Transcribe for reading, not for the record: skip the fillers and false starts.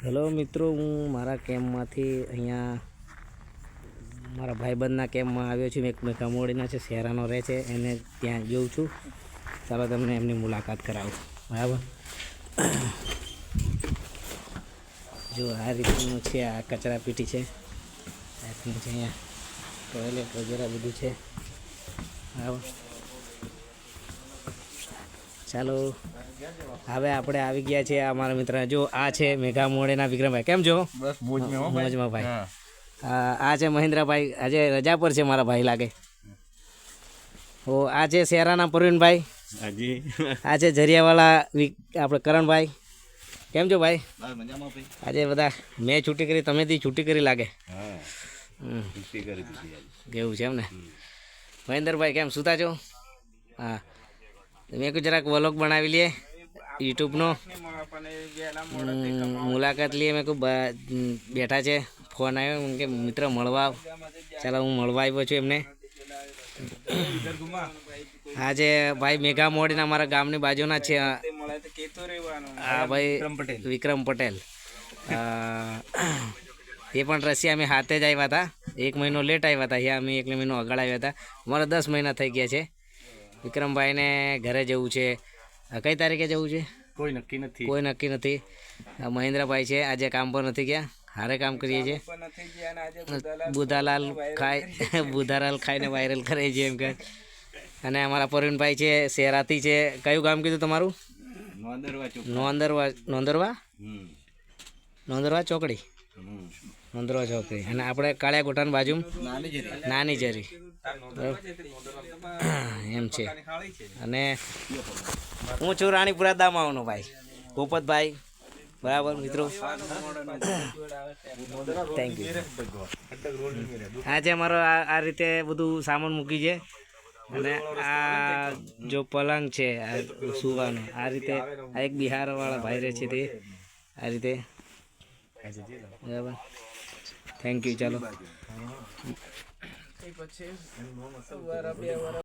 Hello મિત્રો, હું મારા કેમ્પમાંથી અહીંયા મારા ભાઈબંધના કેમ્પમાં આવ્યો છું. એક મેઘામોડીના છે, શહેરાનો રહે છે, એને ત્યાં જોઉં છું. ચાલો તમને એમની મુલાકાત કરાવું. બરાબર, જો આ રીતનું છે. આ કચરા પેટી છે, આ રીતનું છે. અહીંયા ટોયલેટ વગેરે બધું છે. બરાબર, ચાલો હવે આપણે આવી ગયા છે. અમારા મિત્ર જો આ છે મેઘામોડીના વિક્રમભાઈ. કેમ છો? બસ મોજમાં ભાઈ. આ છે મહેન્દ્રભાઈ, આજે રજા પર છે મારા ભાઈ લાગે. ઓ આ છે શેરાના પ્રવીણભાઈ. આ છે જરિયાવાળા આપણે કરણભાઈ. કેમ છો ભાઈ? આજે બધા મેં છૂટી કરી, તમે દી છૂટી કરી લાગે. એવું છે એમ ને. મહેન્દ્રભાઈ કેમ સુતા છો? હા, મેં કોઈ જરાક વ્લોગ બનાવી લઈએ યુટ્યુબનો, મુલાકાત લઈએ. મેં કોઈ બેઠા છે, ફોન આવ્યો કે મિત્ર મળવા. ચાલો હું મળવા આવ્યો છું એમને. આજે ભાઈ મેઘામોડીના અમારા ગામની બાજુના છે. હા ભાઈ વિક્રમ પટેલ. એ પણ રશિયા અમે હાથે જ આવ્યા હતા. 1 મહિનો લેટ આવ્યા હતા. અહીંયા અમે 1 મહિનો આગળ આવ્યા હતા. અમારા 10 મહિના થઈ ગયા છે. વિક્રમભાઈને ઘરે જવું છે. કઈ તારીખે જવું છે કોઈ નક્કી નથી. મહેન્દ્રભાઈ છે, આજે કામ પર નથી ગયા. હારે કામ કરીએ છીએ. બુધાલાલ ખાઈને વાયરલ કરે છે એમ કે. અને અમારા પ્રવીણભાઈ છે, શેરાથી છે. કયું ગામ કીધું તમારું? નોંદરવા ચોકડી. નોંદરવા ચોકડી. અને આપણે કાળિયા ગોઠાની બાજુ નાની જરી એમ છે. અને હું છું રાણીપુરા દામાવાનો ભાઈ ભૂપતભાઈ. બરાબર મિત્રો, થેન્ક યુ. આજે અમારો આ રીતે બધું સામાન મૂકી છે. અને આ જો પલંગ છે, આ સુવાનો આ રીતે. આ એક બિહારવાળા ભાઈ રહે છે તે આ રીતે. બરાબર, થેન્ક યુ. ચાલો.